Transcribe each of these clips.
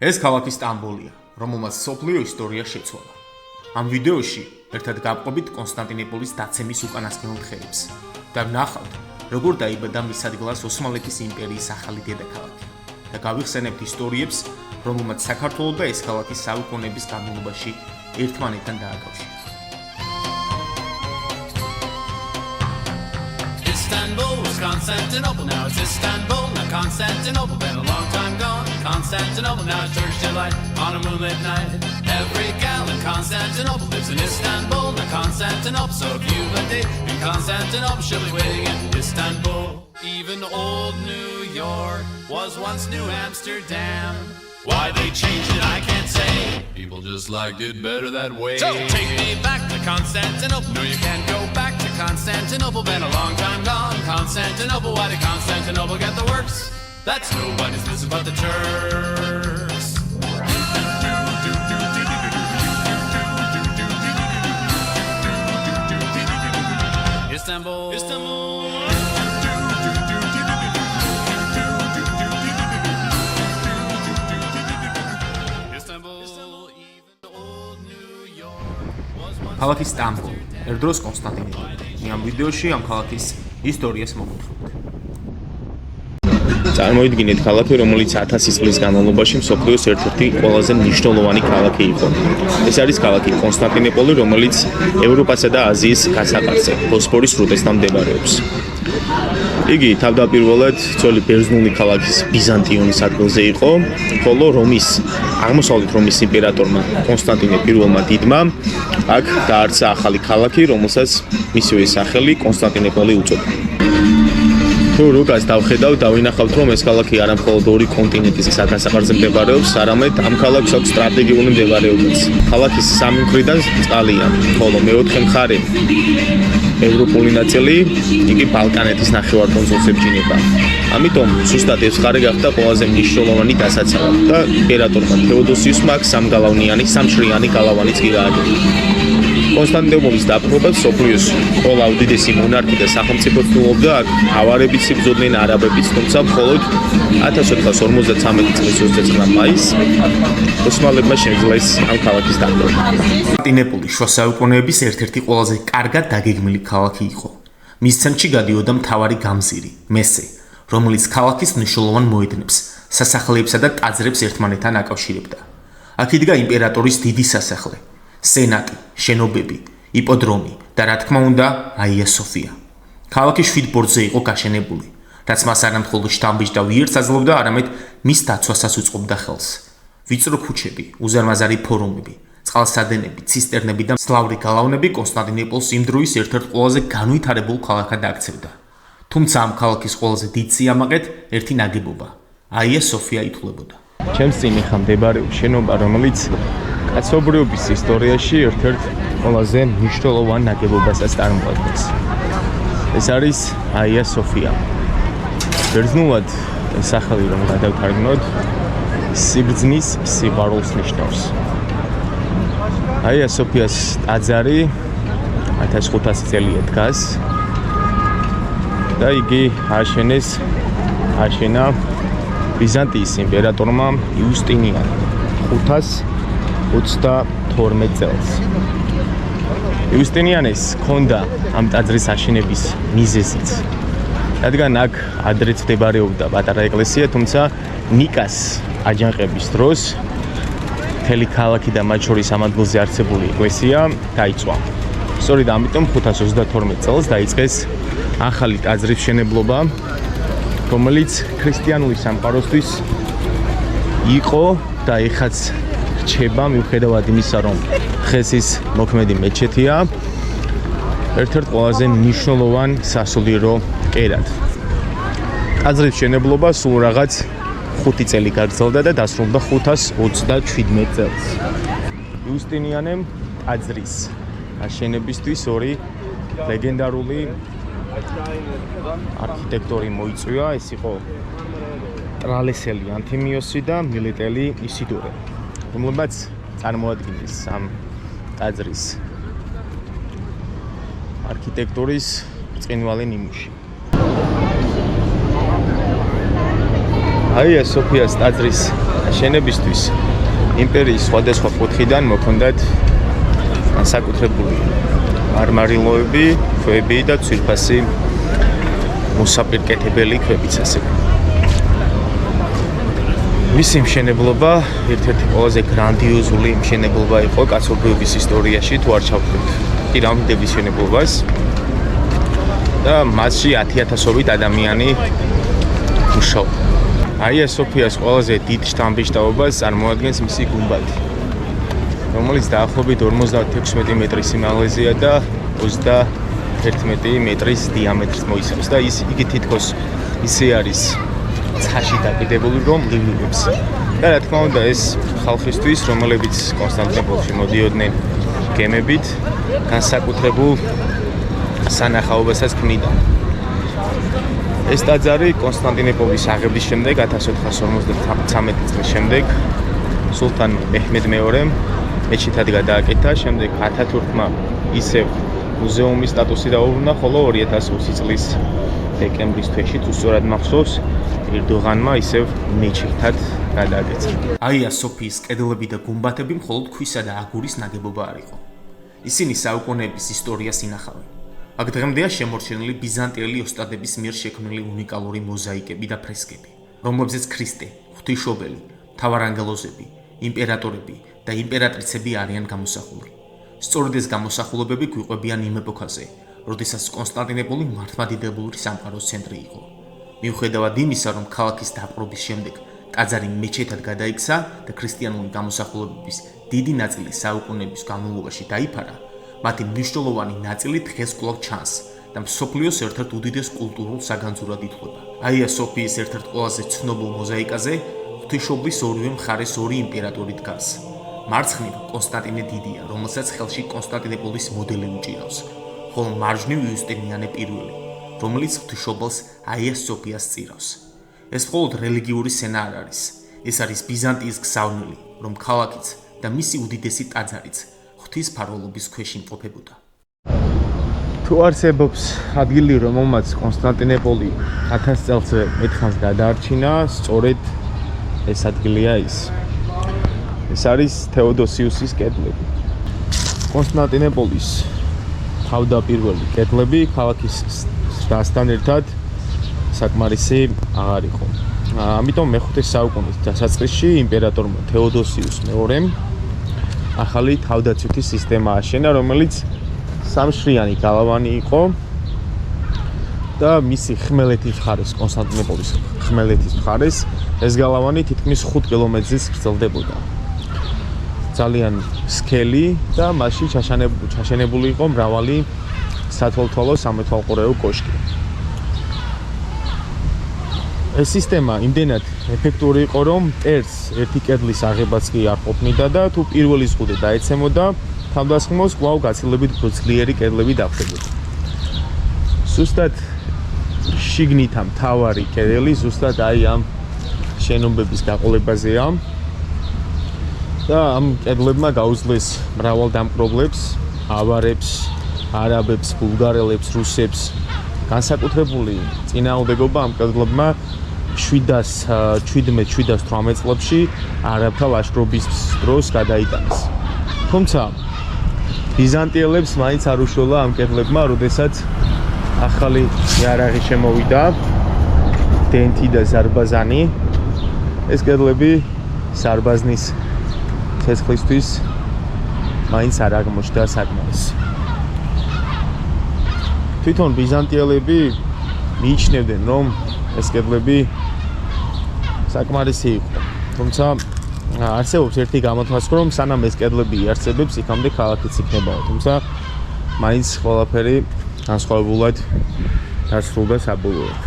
ეს ქალაქი სტამბოლია, რომელმაც მსოფლიო ისტორია შეცვალა. ამ ვიდეოში ერთად გავყვებით კონსტანტინოპოლის დაცემის უკანასკნელ დღეებს და ვნახავთ, როგორ დაიბადა მის ადგილას ოსმალეთის იმპერიის ახალი დედაქალაქი და გავიხსენებთ ისტორიებს, რომელმაც საქართველო და ეს ქალაქი საუკუნეების განმავლობაში ერთმანეთთან დააკავშირა. Istanbul was Constantinople, now it's Istanbul, now Constantinople, been a long time gone. Constantinople, now it's Turkish delight on a moonlit night. Every gal in Constantinople lives in Istanbul, now Constantinople. So if you've a date in Constantinople, she'll be waiting in Istanbul. Even old New York was once New Amsterdam. Why they changed it, I can't say. People just liked it better that way. So take me back to Constantinople. No, you can't go back to Constantinople. Been a long time gone. Constantinople, why did Constantinople get the works? That's nobody's business but the Turks. Istanbul, Istanbul. ქალაქი სტამბოლი, ერთდროს კონსტანტინოპოლი. ამ ვიდეოში ამ ქალაქის ისტორიას მოგვითხრობთ. წარმოიდგინეთ ქალაქი, რომელიც 1000 წლის განმავლობაში მსოფლიოს ერთ-ერთი ყველაზე მნიშვნელოვანი ქალაქი იყო. ეს არის ქალაქი კონსტანტინოპოლი, რომელიც ევროპასა და აზიის გასაყარზე, ბოსფორის სრუტესთან მდებარეობს. იგი თავდაპირველად ძველი ბერძნული ქალაქის ბიზანტიონის ადგილზე იყო, ხოლო აღმოსავლეთ რომის იმპერატორმა კონსტანტინე პირველმა დიდმა აქ დაარსა ახალი ქალაქი, რომელსაც მისივე სახელი კონსტანტინოპოლი უწოდა. თუ რუკას დავხედავ, დავინახავთ, რომ ეს ქალაქი არა მხოლოდ ორი კონტინენტის გასაყარზე მდებარეობს, არამედ ამ ქალაქს აქვს სტრატეგიული მდებარეობაც. ქალაქის სამი მხრიდან წყალია, ხოლო მეოთხე მხარე ევროპული ნაწილი, იგი ბალკანეთის ნახევარკუნძულს ებჯინება. ამიტომ ზუსტად ეს მხარე გახდა ყველაზე მნიშვნელოვანი დასაცავად და იმპერატორმა თეოდოსიუსმა აქ სამშრიანი გალავანიც კი გააგებია. კონსტანტინოპოლის დაპყრობას მსოფლიოს ყველა უდიდესი მონარქი და სახელმწიფო ცდილობდა აქ ავარებიც იბრძოდნენ არაბებიც, თუმცა მხოლოდ 1453 წლის 29 მაისს ოსმალებმა შეძლეს ამ ქალაქის დაპყრობა. კონსტანტინოპოლი შუა საუკუნეების ერთ-ერთი ყველაზე კარგად დაგეგმილი ქალაქი იყო. მის ცენტრში გადიოდა მთავარი გამზირი, მესე, რომელიც ქალაქის მნიშვნელოვან მოედნებს, სასახლეებსა და ტაძრებს ერთმანეთთან აკავშირებდა. აქ იდგა იმპერატორის დიდი სასახლე, სენატი, შენობები, იპოდრომი და რა თქმა უნდა, აია სოფია. ქალაქი 7 ბორცვზე იყო გაშენებული, რაც მას არა მხოლოდ შთამბეჭდა ვიერს აძლევდა, არამედ მის დაცვასაც უწყობდა ხელს. ვიწრო ქუჩები, უზარმაზარი ფორუმები, წყალსადენები, ცისტერნები და სლავური გალავნები კონსტანტინოპოლს იმ დროის ერთ-ერთ ყველაზე განვითარებულ ქალაქად აქცევდა. თუმცა ამ ქალაქის ყველაზე დიდ სიამაყედ ერთი ნაგებობა, აია სოფია ითვლებოდა. ჩემს წინ ხა მდებარეობს შენობა, რომელიც კაცობრიობის ისტორიაში ერთ-ერთ ყველაზე მნიშვნელოვან ნაგებობასაც წარმოადგენს. ეს არის აია სოფია. ბერძნულად ეს სახელი რომ გადავთარგმნოთ, სიბრძნის სიყვარულს ნიშნავს. აია სოფიას ტაძარი 1500 წელია დგას და იგი აშენა ბიზანტიის იმპერატორმა იუსტინიანემ 522 წელს. იუსტინიანეს ჰქონდა ამ ტაძრის აშენების მიზეზიც, რადგან აქ ადრეც მდებარეობდა პატარა ეკლესია, თუმცა ნიკას აჯანყების დროს მთელი ქალაქი და მათ შორის ამ ადგილზე არსებული ეკლესია დაიწვა. სწორედ ამიტომ 522 წელს დაიწყეს ახალი ტაძრის მშენებლობა, რომელიც ქრისტიანული სამყაროსთვის იყო და ეხაც რჩება მიუხედავად იმისა, რომ დღეს ის მოქმედი მეჩეთია, ერთ-ერთ ყველაზე მნიშვნელოვან სასულიერო კერად. ტაძრის მშენებლობა სულ რაღაც 5 წელი გაგრძელდა და დასრულდა 527 წელს. იუსტინიანემ ტაძრის აშენებისთვის ორი ლეგენდარული არქიტექტორი მოიწვია, ეს იყო ტრალესელი ანთიმიოსი და მილეტელი ისიდორე, რომლებიც წარმოადგენს ამ ტაძრის არქიტექტურის ბრწყინვალე ნიმუში. აია სოფიას ტაძრის აშენებისთვის იმპერიის სხვადასხვა კუთხიდან მოქონდათ განსაკუთრებული მარმარილოები, ქვები და ძვირფასი მოსაპირკეთებელი ქვებიც ასევე. მისი მშენებლობა ერთ-ერთი ყველაზე გრანდიოზული მშენებლობა იყო კაცობრიობის ისტორიაში, თუ არ ჩავთვლით პირამიდების მშენებლობას. და მასში 10,000-ობით ადამიანი მუშაობდა. აია სოფიას ყველაზე დიდ შთამბეჭდავობას წარმოადგენს მისი გუმბათი, რომელიც დაახლოებით 56 მეტრის სიმაღლეზეა და 31 მეტრის დიამეტრს მოიცავს და იგი თითქოს ისე არის ცაში დაკიდებული, რომ ლილვებს. და რა თქმა უნდა, ეს ხალხისთვის, რომლებიც კონსტანტინოპოლში მოდიოდნენ გემებით, განსაკუთრებულ სანახაობასაც ქმნიდა. ეს ტაძარი კონსტანტინოპოლის აღების შემდეგ 1453 წლის შემდეგ სულთან მეჰმედ მეორემ მეჩეთად გადააკეთა, შემდეგ ათათურქმა ისევ მუზეუმის სტატუსი დაუბრუნა, ხოლო 2020 წლის დეკემბრის თვეში, თუ სწორად მახსოვს, ერდოღანმა ისევ მეჩეთად გადააკეთა. აია სოფიის კედლები და გუმბათები მხოლოდ ქვისა და აგურის ნაგებობა არ იყო. ისინი საუკუნეების ისტორიას ინახავენ. აქ დღემდეა შემორჩენილი ბიზანტიელი ოსტატების მიერ შექმნილი უნიკალური მოზაიკები და ფრესკები, რომლებზეც ქრისტე, ღვთისმშობელი, მთავარანგელოზები, იმპერატორები და იმპერატრიცები არიან გამოსახული. სწორედ ეს გამოსახულებები გვიყვებიან იმ ეპოქაზე, როდესაც კონსტანტინოპოლი მართლმადიდებლური სამყაროს ცენტრი იყო. მიუხედავად იმისა, რომ ქალაქის დაპყრობის შემდეგ ტაძარი მეჩეთად გადაიქცა და ქრისტიანული გამოსახულებების დიდი ნაწილი საუკუნეების განმავლობაში დაიფარა, მათი მნიშვნელოვანი ნაწილი დღეს კვლავ ჩანს და მსოფლიოს ერთ-ერთ უდიდეს კულტურულ საგანძურად ითვლება. აია სოფიის ერთ-ერთ ყველაზე ცნობილ მოზაიკაზე ღვთისმშობლის ორივე მხარეს ორი იმპერატორი დგას. მარცხნივ კონსტანტინე დიდია, რომელსაც ხელში კონსტანტინოპოლის მოდელი უჭირავს, ხოლო მარჯვნივ იუსტინიანე პირველი, რომელიც ღვთისმშობელს აია სოფიას წირავს. ეს მხოლოდ რელიგიური სცენა არ არის. ეს არის ბიზანტიის გზავნილი, რომ ქალაქიც და მისი უდიდესი ტაძარიც ღვთის ფარველობის ქვეშ იმყოფებოდა. თუ არსებობს ადგილი, რომელმაც კონსტანტინოპოლი 1000 წელზე მეტხანს გადაარჩინა, სწორედ ეს ადგილია ის. ეს არის თეოდოსიუსის კედლები. კონსტანტინოპოლის თავდაპირველი კედლები ქალაქის შტასთან ერთად საკმარისი აღარ იყო. ამიტომ მე-5 საუკუნის დასაწყისში იმპერატორმა თეოდოსიუს მეორემ ახალი თავდაცვითი სისტემა აშენა, რომელიც სამშრიანი გალავანი იყო და მისი ხმელეთის მხარეს, კონსტანტინოპოლის ხმელეთის მხარეს, ეს გალავანი თითქმის 5 კილომეტრზეც გრძელდებოდა. ძალიან სქელი და მასში ჩაშენებული იყო მრავალი სათვალთვალო სამეთვალყურეო კოშკი. ეს სისტემა იმდენად ეფექტური იყო, რომ მტერს ერთი კედლის აღებაც კი არ ყოფნიდა და თუ პირველი ზღუდე დაეცემოდა, თავდასხმოს კვლავ გაცილებით ძლიერი კედლები დახვდებოდა. ზუსტად შიგნით ამ მთავარი კედელი ზუსტად აი ამ შენობების გაყოლებაზეა და ამ კედლებმა გაუძლეს მრავალ დამპყრობლებს, ავარებს, არაბებს, ბულგარელებს, რუსებს განსაკუთრებული წინააღმდეგობა ამ კედლებმა 717 წლებში არაბთა ლაშქრობის დროს გადაიტანეს. თუმცა ბიზანტიელებს მაინც არ უშველა ამ კედლებმა, როდესაც ახალი იარაღი შემოვიდა, დენთი და ზარბაზანი. ეს კედლები ზარბაზნის ცეცხლისთვის მაინც არ აღმოჩნდა საკმარისი. თვითონ ბიზანტიელები მიიჩნევდნენ, რომ ეს კედლები საკმარისი იყო. თუმცა არსებობს ერთი გამოთვლასკო, რომ სანამ ეს კედლები იარსებებს, იქამდე ქალაქიც იქნებაო. თუმცა მაინც ყველაფერი განსხვავებულად დასრულდა საბოლოოდ.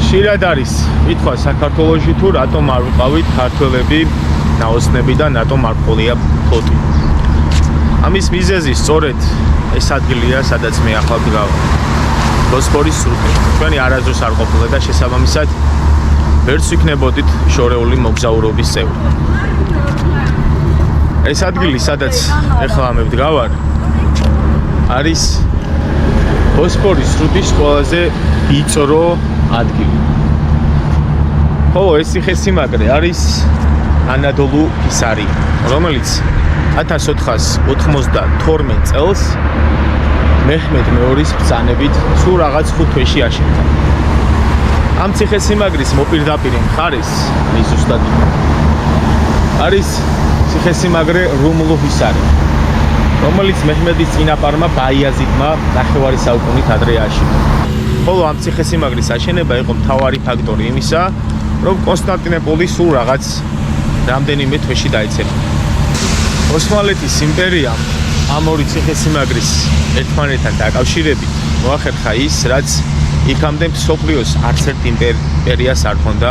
ხშირად არის კითხვა საქართველოში თუ რატომ არ ვიყავით ქართველები ნაოსნები და რატომ არ ყოლია ფლოტი. ამის მიზეზი სწორედ ეს ადგილია, სადაც მე ახლა ვდგავ. ბოსფორის სრუტე. ჩვენი არასდროს არ ყოფილა და შესაბამისად ვერც ვიქნებოდით შორეული მოგზაურობის წევრი. ეს ადგილი, სადაც ეხლა მე ვდგავარ, არის ბოსფორის სრუტის ყველაზე ვიწრო ადგილი. ხოლო ეს ციხესიმაგრე არის ანადოლუ ფისარი, რომელიც 1492 წელს მეჰმედ მეორის ბრძანებით სულ რაღაც 5 თვეში აშენდა. ამ ციხესიმაგრის მოპირდაპირე მხარეს, ზუსტად არის ციხესიმაგრე რუმლუ ფისარი, რომელიც მეჰმედის წინაპარმა ბაიაზიდმა ნახევარი საუკუნით ადრე აშენდა. ხოლო ამ ციხესიმაგრის აშენება იყო მთავარი ფაქტორი იმისა, რომ კონსტანტინოპოლი სულ რაღაც რამდენიმე თვეში დაეცემა. ოსმალეთის იმპერიამ ამ ორი ციხესიმაგრის ერთმანეთთან დაკავშირებით მოახერხა ის, რაც იქამდე მსოფლიოს არც ერთ იმპერიას არ ჰქონდა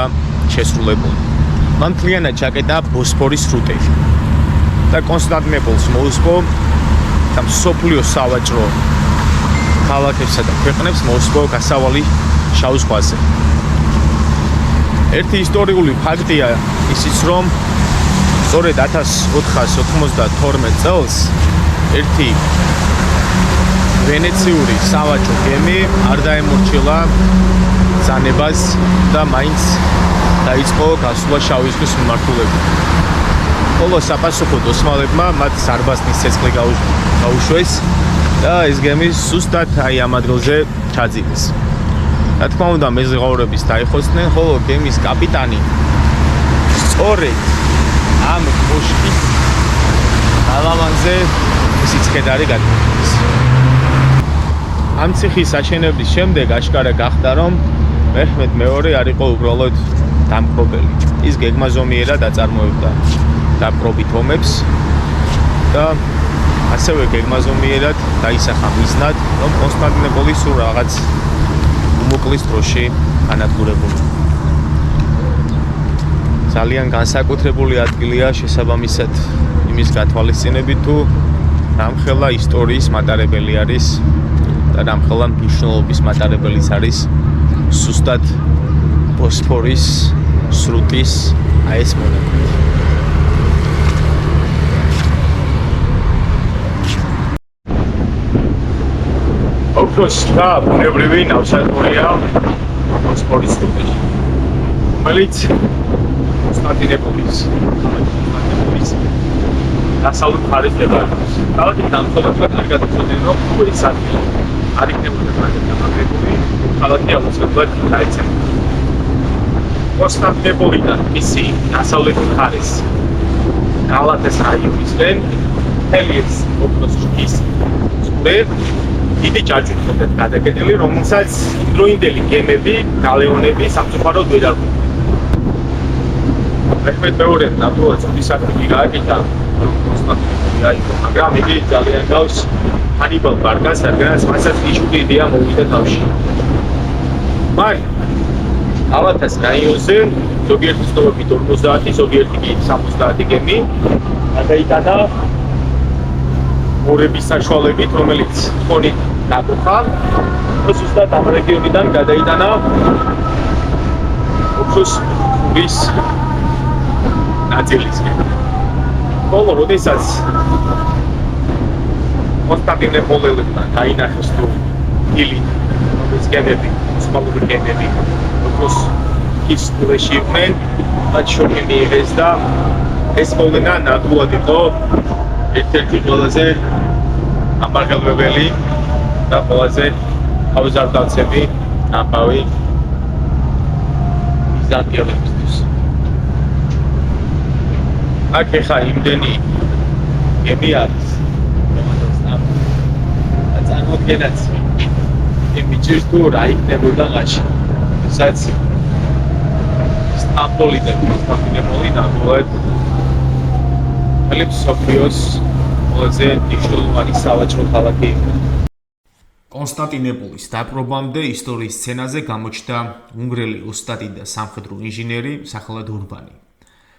შესრულებული. მან მთლიანად ჩაკეტა ბოსფორის სრუტები და კონსტანტინოპოლს მოუსპო და მსოფლიოს სავაჭრო ქალაქებსა და ქვეყნებს მოუსპო გასავალი შავ ზღვაზე. ერთი ისტორიული ფაქტია ისიც, რომ სწორედ 1492 წელს ერთი ვენეციური სავაჭრო გემი არ დაემორჩილა ბრძანებას და მაინც დაიწყო გასვლა შავი ზღვის მიმართულებით. ხოლო საპასუხოდ ოსმალებმა მათ ზარბაზნის ცეცხლი გაუშვეს და ეს გემი სუსტად ამ ადგილზე ჩაძირეს. რა თქმა უნდა, მეზღვაურების დაიხოცნენ, ხოლო გემის კაპიტანი სწორედ ამ კოშკის ალამანზე სიცხედარი გადმოდის. ამ ციხის აშენების შემდეგ აშკარა გახდა, რომ მეჰმედ მეორე არ იყო უბრალოდ დამპყრობელი. ის გეგმაზომიერად აწარმოებდა დაპყრობით ომებს და ასევე გეგმაზომიერად დაისახა მიზნად, რომ კონსტანტინოპოლი სულ რაღაც უმოკლეს დროში განადგურებული. ძალიან განსაკუთრებული ადგილია შესაბამისად იმის გათვალისწინებით, თუ რამხელა ისტორიის მატარებელი არის და რამხელა მნიშვნელობის მატარებელიც არის სუსტად ბოსფორის სრუტის ეს მონაკვეთი. ოქროს და ბუნებრივი ნავსადგურია ბოსფორის სრუტში, რომელიც კონსტანტინოპოლის დასავლეთ მხარეს მდებარეობს. ქალაქი დამცველებმა კარგად იცოდნენ, რომ ეს ადგილი არ იქნებოდა დამაგრებული, ქალაქი აუცილებლად დაეცემა. კონსტანტინოპოლიდან მისი დასავლეთ მხარეს გალატას რაიონისკენ ელიის ოქროს ჯგის სრუტე დიდი ჯაჭვით ხდება გადაკეტილი, რომელსაც იმდროინდელი გემები, გალეონები სამწუხაროდ ვერ არღვევდნენ. მეჰმედ მეორემ ნამდვილად წუთის ადგილი გააკეთა კონსტანტინოპოლი აიღო, მაგრამ იგი ძალიან გავს ჰანიბალ ბარკას, რადგანაც მასაც იშვიათი იდეა მოვიდა თავში. მან გალატას რაიონზე ზოგიერთი ცნობებით 50, ზოგიერთი კი 70 გემი გადაიტანა მორების საშუალებით, რომელიც ხონით დაკუხა, ზუსტად ამ რეგიონიდან გადაიტანა ოქროს ყურის ნაწილისკენ. ხოლო როდესაც კონსტანტინოპოლებმა დაინახეს, თუ ილი ეს გემები, ოსმალური გემები ოქროს ის ყურეში იყვნენ, მათ შოკი მიიღეს და ეს მოვლენა ნამდვილად იყო ერთ-ერთი ყველაზე ამბაღელვებელი და ყველაზე თავზარდაცემი ამბავი ბიზანტიელებისთვის. აქ ეხა იმდენი გემი არის, რომელსაც წარმოადგენაც იმიჯის თუ რა იქნებოდა მაშინ, სადაც სტამბოლიდან კონსტანტინოპოლი ნამდვილად მსოფლიოს ყველაზე მნიშვნელოვანი სავაჭრო ქალაქი იყო. კონსტანტინოპოლის დაპყრობამდე ისტორიის სცენაზე გამოჩნდა უნგრელი ოსტატი და სამხედრო ინჟინერი სახელად ურბანი.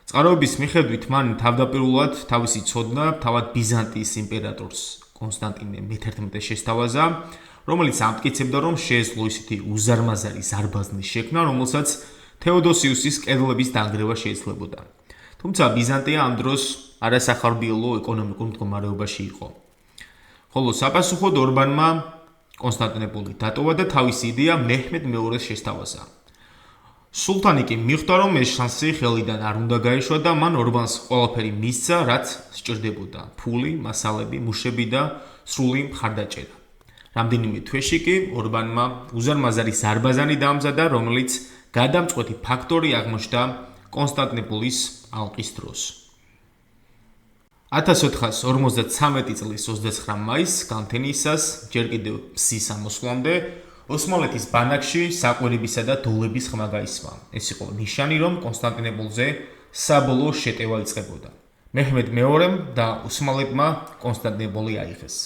წყაროების მიხედვით მან თავდაპირველად თავისი ცოდნა თავად ბიზანტიის იმპერატორს კონსტანტინე მე-11 შესთავაზა, რომელიც ამტკიცებდა, რომ შეეძლო ისეთი უზარმაზარი ზარბაზნის შექმნა, რომელსაც თეოდოსიუსის კედლების დანგრევა შეიძლებოდა. თუმცა ბიზანტია ამ დროს არასახარბიელო ეკონომიკურ მდგომარეობაში იყო. ხოლო საპასუხოდ ორბანმა კონსტანტინოპოლი დატოვა და თავისი იდეა მეჰმედ მეორეს შესთავაზა. სულთანი კი მიხვდა, რომ ეს შანსი ხელიდან არ უნდა გაეშვა და მან ორბანს ყველაფერი მისცა, რაც სჭირდებოდა: ფული, მასალები, მუშები და სრული მხარდაჭერა. რამდენიმე თვეში კი ორბანმა უზარმაზარი ზარბაზანი დაამზადა, რომელიც გადამწყვეტი ფაქტორი აღმოჩნდა კონსტანტინოპოლის ალყის დროს. 1453 წლის 29 მაისს გამთენიისას, ჯერ კიდევ მზის ამოსვლამდე, ოსმალეთის ბანაკში საყვირებისა და დოლების ხმა გაისმა. ეს იყო ნიშანი, რომ კონსტანტინოპოლზე საბოლოო შეტევა იწყებოდა. მეჰმედ მეორემ და ოსმალებმა კონსტანტინოპოლი აიღეს.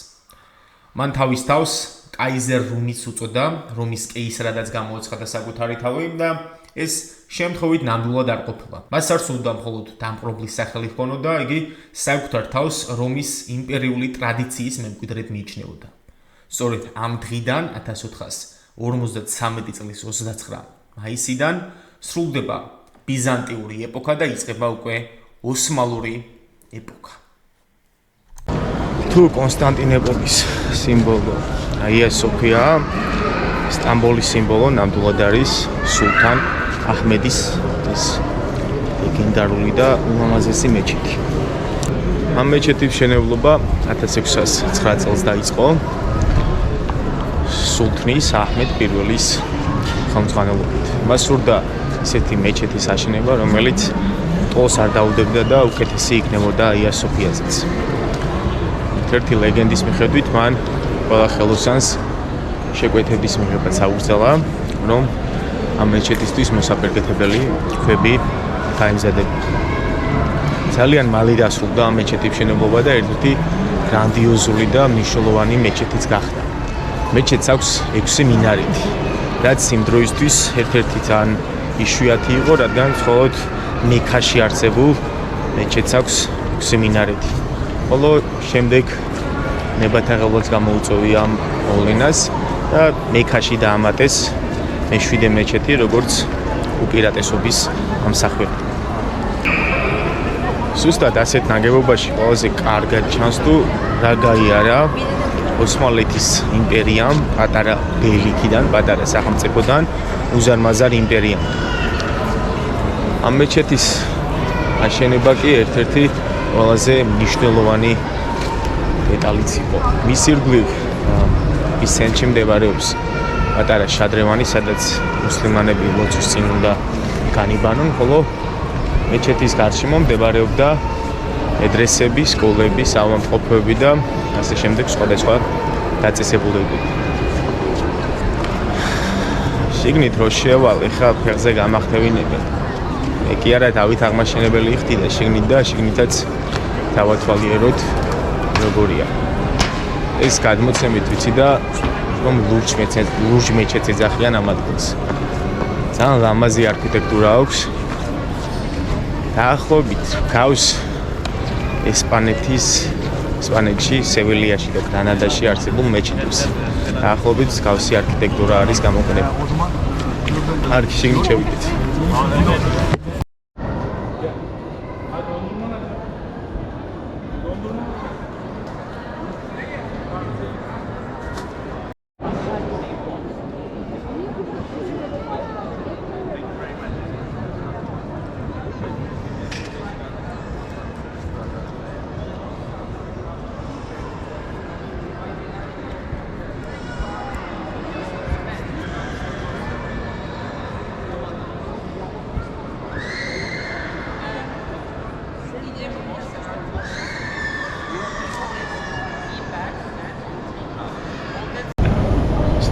მან თავის თავს კაიზერ რუმიც უწოდა, რომის კეისრადაც გამოაცხადა საკუთარი თავი და ეს შემთხვევით ნამდვილად არ ყოფილა. მას არ სურდა მხოლოდ დამპყრობლის სახელი ჰქონოდა, იგი საკუთარ თავს რომის იმპერიული ტრადიციის მემკვიდრედ მიიჩნეოდა. სწორედ ამ დღიდან 1453 წლის 29 მაისიდან სრულდება ბიზანტიური ეპოქა და იწყება უკვე ოსმალური ეპოქა. თუ კონსტანტინოპოლის სიმბოლო აია სოფია, სტამბოლის სიმბოლო ნამდვილად არის სულთან აჰმედის ეს ლეგენდარული და ულამაზესი მეჩეთი. ამ მეჩეთის მშენებლობა 1609 წელს დაიწყო სულთნის აჰმედ პირველის ხელმძღვანელობით. მას სურდა ისეთი მეჩეთის აშენება, რომელიც ტოლს არ დაუდებდა და უკეთესი იქნებოდა აია სოფიაზეც. ერთი ლეგენდის მიხედვით მან ყველა ხელოსანს შეკვეთების მიღებაც აუგზავნა, რომ ამ მეჩეთისთვის მოსაპირკეთებელი ქვები გაემზადებოდა. ძალიან მალე დასრულდა ამ მეჩეთის მშენებლობა და ერთ-ერთი გრანდიოზული და მნიშვნელოვანი მეჩეთიც გახდა. მეჩეთს აქვს 6 მინარეთი, რაც იმ დროისთვის ერთ-ერთი ძალიან იშვიათი იყო, რადგან მხოლოდ მექაში არსებულ მეჩეთს აქვს 6 მინარეთი. ხოლო შემდეგ ნებათაღელბაც გამოუწოვია ამ მოვლენას და მექაში დაამატეს მე-7 მეჩეთი, როგორც უპირატესობის ამსახველი. ზუსტად ასეთ ნაგებობაში ყველაზე კარგად ჩანს თუ რა გაიარა ოსმალეთის იმპერიამ პატარა ბელიქიდან, პატარა სახელმწიფოდან უზარმაზარ იმპერიამ. ამ მეჩეთის აშენება კი ერთ-ერთი ყველაზე მნიშვნელოვანი დეტალიც იყო. მის ირგვლივ მის ცენტრში მდებარეობს პატარა შადრევანი, სადაც მუსლიმანები ლოცვის წინ უნდა განიბანონ, ხოლო მეჩეთის გარშემო მდებარეობდა მედრესები, სკოლები, საავადმყოფოები და ასე შემდეგ სხვადასხვა დაწესებულებები. შიგნით რო შევალ, ეხლა ფეხზე გამახტევინებენ. მე კი არა დავით აღმაშენებელი ხდი და შიგნითაც დავათვალიეროთ როგორია. ეს გადმოცემით ვიცი და რომ ლურჯ მეჩეთს ეძახიან ამ ადგილს. ძალიან ლამაზი არქიტექტურა აქვს. დაახლოებით გავს ესპანეთში, სევილიაში და გრანადაში არსებულ მეჩეთებს. დაახლოებით გავსი არქიტექტურა არის გამოყენებული. არქი შიგნით შევიდეთ.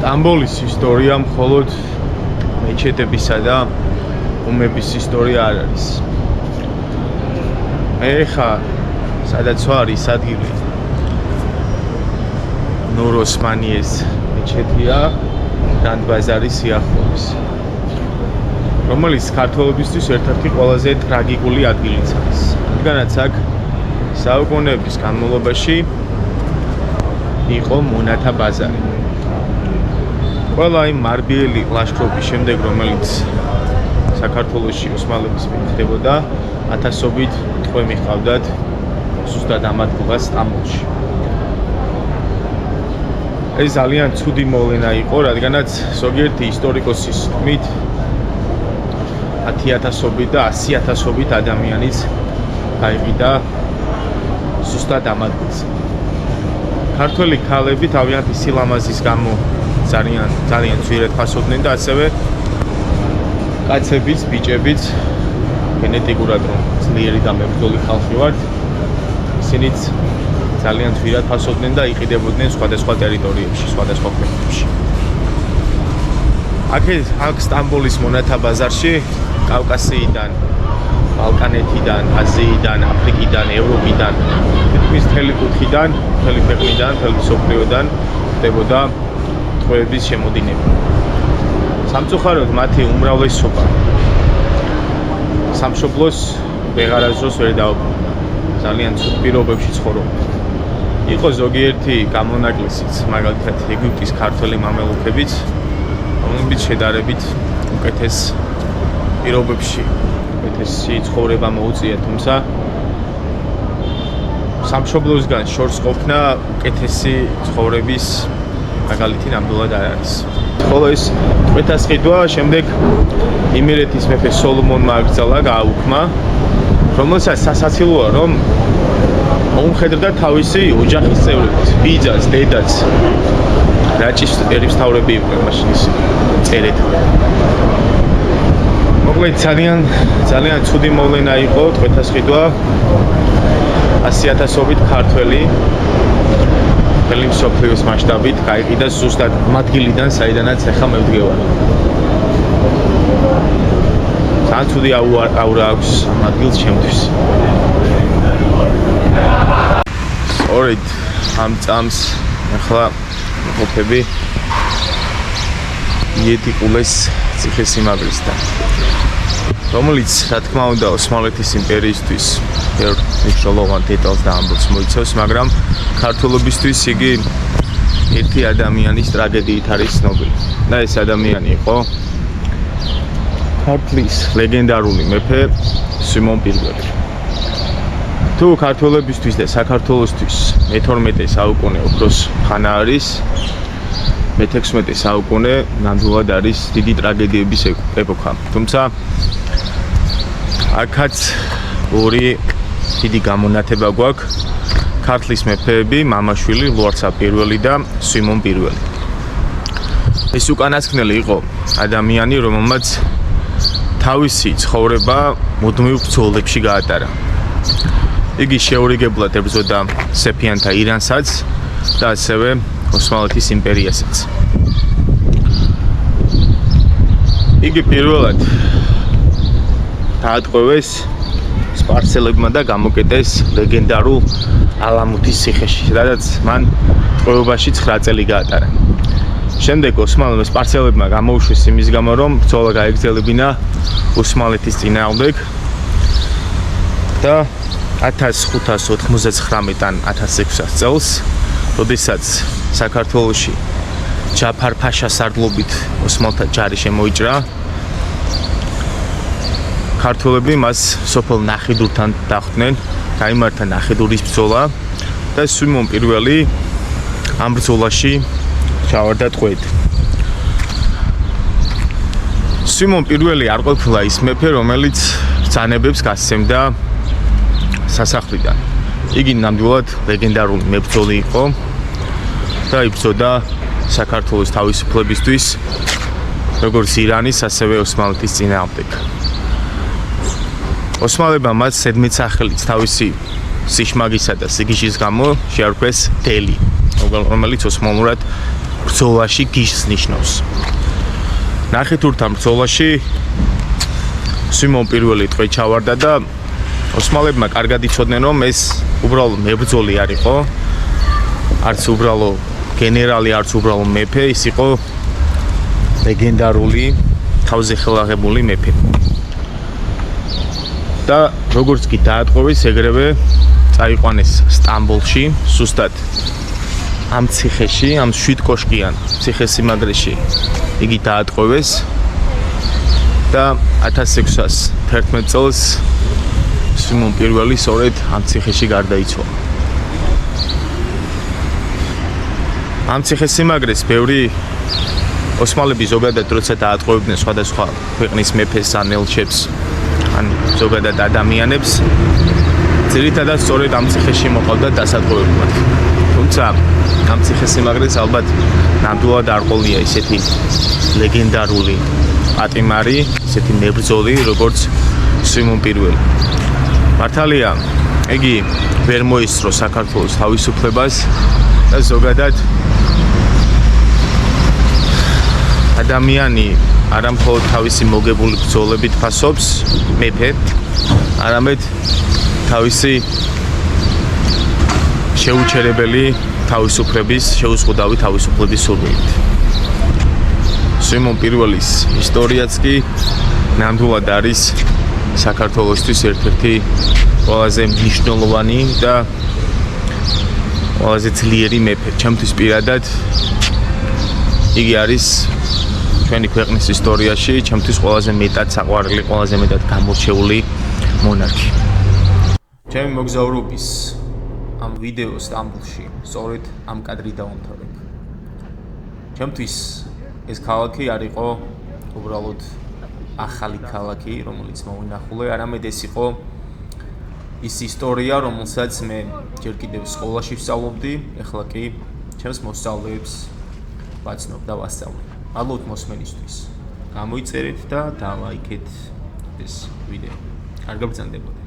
სტამბოლის ისტორია მხოლოდ მეჩეთებისა და ომების ისტორია არ არის. ეხა სადაც არის ადგილი ნურ ოსმანიეს მეჩეთია გრანდ ბაზარის სიახლოვეს, რომელიც ქართველებისთვის ერთ-ერთი ყველაზე ტრაგიკული ადგილიც არის. რადგანაც აქ საუკუნეების განმავლობაში იყო მონათა ბაზარი. ყველა იმ მარბიელი ლაშქრობის შემდეგ, რომელიც საქართველოში ოსმალების მითხრებოდა, ათასობით ტყვე მიყავდათ ზუსტად ამ ადგილას სტამბოლში. ეს ძალიან ცუდი მოვლენა იყო, რადგანაც ზოგიერთი ისტორიკოსის თქმით 10,000-ობით და 100,000-ობით ადამიანის გაიყიდა ზუსტად ამ ადგილზე. ქართველი ქალები თავიანთი სილამაზის გამო ძალიან ძვირად ფასობდნენ და ასევე კაცებიც, ბიჭებიც გენეტიკურად რომ ძლიერი და მებრძოლი ხალხი ვართ, ისინიც ძალიან ძვირად ფასობდნენ და იყიდებოდნენ სხვადასხვა ტერიტორიებში, სხვადასხვა ქვეყნებში. აქ სტამბოლის მონათა ბაზარში კავკასიიდან, ბალკანეთიდან, აზიიდან, აფრიკიდან, ევროპიდან, თითქმის მთელი კუთხიდან, მთელი ქვეყნიდან, მთელი მსოფლიოდან ხდებოდა ტყვეების შემოდინება. სამწუხაროდ მათი უმრავლესობა სამშობლოს ვეღარასდროს ვერ დაუბრუნდა. ძალიან ცუდ პირობებში ცხოვრობდა. იყო ზოგიერთი გამონაკლისიც, მაგალითად ეგვიპტის ქართველი მამელუქებიც, რომლებიც შედარებით უკეთეს პირობებში, უკეთესი ცხოვრება მოუწია, თუმცა სამშობლოსგან შორს ყოფნა უკეთესი ცხოვრების მაგალითი ნამდვილად არ არის. ხოლო ეს ტყვეთა სყიდვა შემდეგ იმერეთის მეფე სოლომონმა აკრძალა, გააუქმა, რომელსაც სასაცილოა, რომ მოუმხედრდა თავისი ოჯახის წევრებით, ბიძაც, დედაც, რაჭის ერისმთავრები იყვნენ მაშინ ისინი წერეთ. მოკლედ ძალიან ცუდი მოვლენა იყო ტყვეთა სყიდვა 100,000-ობით ქართველი მთელი მსოფლიოს მასშტაბით გაიყიდა ზუსტად ამ ადგილიდან, საიდანაც ახლა მე ვდგევარ. ძალიან ცუდი აურა აქვს ამ ადგილს ჩემთვის. სწორედ ამ წამს ახლა ყოფები იეტიკულეს ციხესიმაგრისთან, რომელიც რა თქმა უნდა ოსმალეთის იმპერიისთვის მნიშვნელოვან დეტალს და ამბავს მოიცავს, მაგრამ ქართველობისთვის იგი ერთი ადამიანის ტრაგედიით არის ცნობილი. და ეს ადამიანი იყო ქართლის ლეგენდარული მეფე სიმონ პირველი. თუ ქართველებისთვის და საქართველოსთვის მე-12 საუკუნე ოქროს ხანა არის, მე-16 საუკუნე ნამდვილად არის დიდი ტრაგედიების ეპოქა. თუმცა აქაც ორი დიდი გამონათება გვაქვს: ქართლის მეფეები, მამაშვილი ლუარცა პირველი და სიმონ პირველი. ეს უკანასკნელი იყო ადამიანი, რომელმაც თავისი ცხოვრება მუდმივ ბრძოლებში გაატარა. იგი შეურიგებლად ებრძოდა სეფიანთა ირანსაც და ასევე ოსმალეთის იმპერიასაც. იგი პირველად დაატყვევეს სპარსელებმა და გამოკეტეს ლეგენდარულ ალამუთის ციხეში, სადაც მან ტყვეობაში 9 წელი გაატარა. შემდეგ ოსმალებმა სპარსელებმა გამოუშვეს იმის გამო, რომ ბრძოლა გაეგრძელებინა ოსმალეთის წინააღმდეგ და 1599-ან 1600 წელს, როდესაც საქართველოში ჯაფარ ფაშას სარდლობით ოსმალთა ჯარი შემოიჭრა, ქართველები მას სოფელ ნახიდურთან დახვდნენ, გაიმართა ნახიდურის ბრძოლა და სიმონ პირველი ამ ბრძოლაში ჩავარდა ტყვედ. სიმონ პირველი არ ყოფილა ის მეფე, რომელიც ბრძანებებს გასცემდა სასახლიდან. იგი ნამდვილად ლეგენდარული მებრძოლი იყო და იბრძოდა საქართველოს თავისუფლებისთვის, როგორც ირანის, ასევე ოსმალეთის წინააღმდეგ. ოსმალებმა მას ზედმეტ სახელით თავისი სიშმაგისა და სიგიჟის გამო შეარქვეს დელი, რომელიც ოსმალურად ბრძოლაში გიშს ნიშნავს. ნახიდურთან ბრძოლაში სიმონ პირველი ტყვე ჩავარდა და ოსმალებმა კარგად იცოდნენ, რომ ეს უბრალო მებრძოლი არ იყო, არც უბრალო გენერალი, არც უბრალო მეფე, ის იყო ლეგენდარული თავზე ხელაღებული მეფე. და როგორც კი დაატყვევეს, ეგრევე წაიყვანეს სტამბოლში, ზუსტად ამ ციხეში, ამ 7 კოშკიან ციხესიმაგრეში იგი დაატყვევეს და 1611 წელს სიმონ პირველი სწორედ ამ ციხეში გარდაიცვალა. ამ ციხესიმაგრეს ბევრი ოსმალები ზოგადად როცა დაატყვევებდნენ სხვადასხვა ქვეყნის მეფეს ან ელჩებს ან ზოგადად ადამიანებს ძირითადად სწორედ ამ ციხეში მოყავდათ დასატყვევებლად. თუმცა ამ ციხესიმაგრეს ალბათ ნამდვილად არ ყოლია ისეთი ლეგენდარული პატიმარი, ისეთი მებრძოლი, როგორც სიმონ პირველი. მართალია, იგი ვერ მოისწრო საქართველოს თავისუფლებას და ზოგადად ადამიანი არა მხოლოდ თავისი მოგებული ბრძოლებით ფასობს მეფე, არამედ თავისი შეუჩერებელი თავისუფლების, შეუზღუდავი თავისუფლების სურვილით. სიმონ პირველის ისტორიაც კი ნამდვილად არის საქართველოსთვის ერთ-ერთი ყველაზე მნიშვნელოვანი და ყველაზე ძლიერი მეფე. ჩემთვის პირადად იგი არის ჩვენი ქვეყნის ისტორიაში ჩემთვის ყველაზე მეტად საყვარელი, ყველაზე მეტად გამორჩეული მონარქი. ჩემი მოგზაურობის ამ ვიდეო სტამბოლში სწორედ ამ კადრი დავამთავრებ. ჩემთვის ეს ქალაქი არ იყო უბრალოდ ახალი ქალაქი, რომელიც მოვინახულე, არამედ ეს იყო ის ისტორია, რომელსაც მე ჯერ კიდევ სკოლაში ვსწავლობდი, ეხლა კი ჩემს მოსწავლეებს ვაცნობ და ვასწავლებ. მადლობთ მოსმენისთვის. გამოიწერეთ და დალაიქეთ ეს ვიდეო. კარგად ბრძანდებოდეთ.